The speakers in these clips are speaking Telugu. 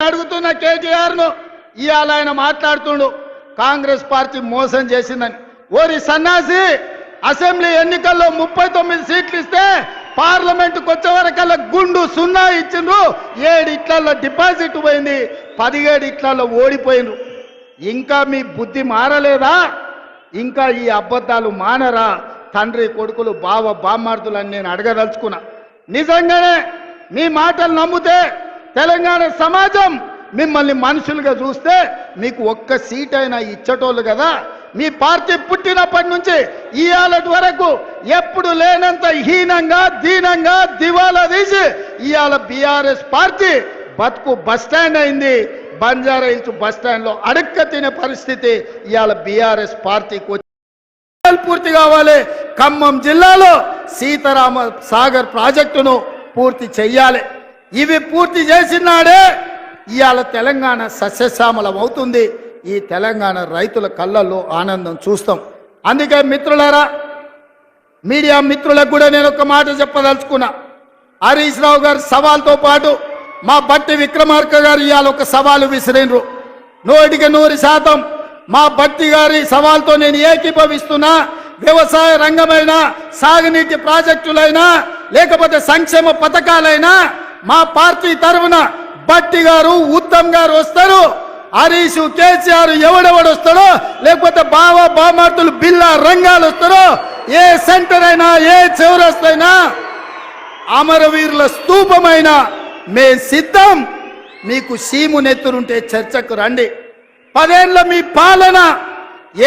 అడుగుతున్న కేటీఆర్ ను ఇవాళ ఆయన మాట్లాడుతుండు కాంగ్రెస్ పార్టీ మోసం చేసిందని. ఓరి సన్నాసి, అసెంబ్లీ ఎన్నికల్లో 39 సీట్లు ఇస్తే పార్లమెంటుకు వచ్చే వరకల్లా గుండు 0 ఇచ్చిండ్రు. 7 ఇట్లలో డిపాజిట్ పోయింది, 17 ఇట్లలో ఓడిపోయిండ్రు. ఇంకా మీ బుద్ధి మారలేదా? ఇంకా ఈ అబద్ధాలు మానరా? తండ్రి కొడుకులు బావ బామ్మార్దులని నేను అడగదలుచుకున్నా. నిజంగానే మీ మాటలు నమ్మితే తెలంగాణ సమాజం మిమ్మల్ని మనుషులుగా చూస్తే మీకు ఒక్క సీట్ అయినా ఇచ్చటోళ్ళు కదా. మీ పార్టీ పుట్టినప్పటి నుంచి ఇవాళటి వరకు ఎప్పుడు లేనంత హీనంగా దీనంగా దివాలా తీసి ఇవాళ బీఆర్ఎస్ పార్టీ బతుకు బస్టాండ్ అయింది. బంజారా హిల్స్ బస్టాండ్లో అడక్క తినే పరిస్థితి ఇవాళ బీఆర్ఎస్ పార్టీకి వచ్చి పూర్తి కావాలి. ఖమ్మం జిల్లాలో సీతారామ సాగర్ ప్రాజెక్టును పూర్తి చెయ్యాలి. ఇవి పూర్తి చేసినాడే ఇవాళ తెలంగాణ సస్యశ్యామలం అవుతుంది. ఈ తెలంగాణ రైతుల కళ్ళల్లో ఆనందం చూస్తాం. అందుకే మిత్రులారా, మీడియా మిత్రులకు కూడా నేను ఒక మాట చెప్పదలుచుకున్నా. హరీష్ రావు గారి సవాల్తో పాటు మా బట్టి విక్రమార్క గారు ఇవాళ ఒక సవాలు విసిరినరు. 100% మా బట్టి గారి సవాల్తో నేను ఏకీభవిస్తున్నా. వ్యవసాయ రంగమైనా, సాగునీటి ప్రాజెక్టులైనా, లేకపోతే సంక్షేమ పథకాలైనా మా పార్టీ తరఫున బట్టి గారు, ఉత్తమ్ గారు వస్తారు. హరీష్, కేసీఆర్ ఎవడెవడు వస్తాడో, లేకపోతే బావ బామార్తులు బిల్లా రంగాలు వస్తారో, ఏ సెంటర్ అయినా, ఏ చౌరస్తైనా, అమరవీరుల స్తూపమైనా మేము సిద్ధం. మీకు సీము నెత్తురుంటే చర్చకు రండి. 10 ఏళ్ల మీ పాలన,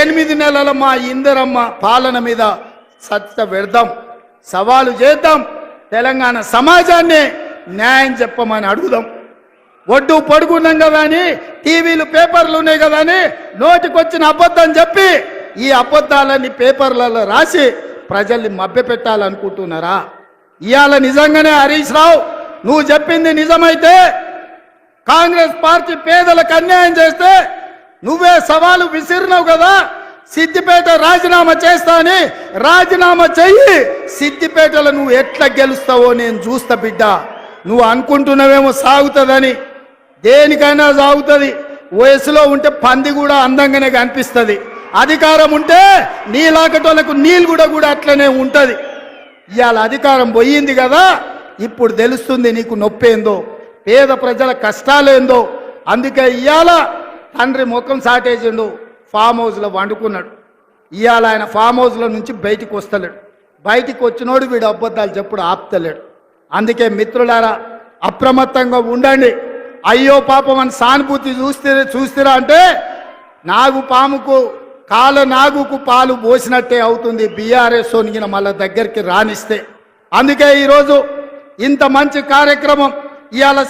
8 నెలల మా ఇందరమ్మ పాలన మీద సత్త పెడదాం, సవాలు చేద్దాం. తెలంగాణ సమాజాన్ని న్యాయం చెప్పమని అడుగుదాం. ఒడ్డు పడుకున్నాం కదా అని, టీవీలు పేపర్లు ఉన్నాయి కదా అని నోటికొచ్చిన అబద్ధం చెప్పి ఈ అబద్ధాలని పేపర్లలో రాసి ప్రజల్ని మభ్యపెట్టాలనుకుంటున్నారా? ఇవాళ నిజంగానే హరీష్ రావు నువ్వు చెప్పింది నిజమైతే, కాంగ్రెస్ పార్టీ పేదలకు అన్యాయం చేస్తే నువ్వే సవాలు విసిరినావు కదా. సిద్దిపేట రాజీనామా చేస్తా అని రాజీనామా చెయ్యి. సిద్దిపేటలో నువ్వు ఎట్లా గెలుస్తావో నేను చూస్తా బిడ్డ. నువ్వు అనుకుంటున్నావేమో సాగుతుందని, దేనికైనా సాగుతుంది. వయసులో ఉంటే పంది కూడా అందంగానే కనిపిస్తుంది. అధికారం ఉంటే నీలాకటోళ్ళకు నీళ్ళు కూడా అట్లనే ఉంటుంది. ఇవాళ అధికారం పోయింది కదా, ఇప్పుడు తెలుస్తుంది నీకు నొప్పేందో, పేద ప్రజల కష్టాలేందో. అందుకే ఇవాళ తండ్రి ముఖం సాటేసిండు, ఫామ్ హౌస్లో వండుకున్నాడు. ఇవాళ ఆయన ఫామ్ హౌస్లో నుంచి బయటికి వస్తలేడు. బయటికి వచ్చినోడు వీడు అబద్ధాలు చెప్పుడు ఆపుతలేడు. అందుకే మిత్రులారా, అప్రమత్తంగా ఉండండి. అయ్యో పాపం అని సానుభూతి చూస్తారా అంటే నాగుపాముకు నాగుకు పాలు పోసినట్టే అవుతుంది బీఆర్ఎస్ సోనిగిన మళ్ళా దగ్గరికి రానిస్తే. అందుకే ఈరోజు ఇంత మంచి కార్యక్రమం ఇవాళ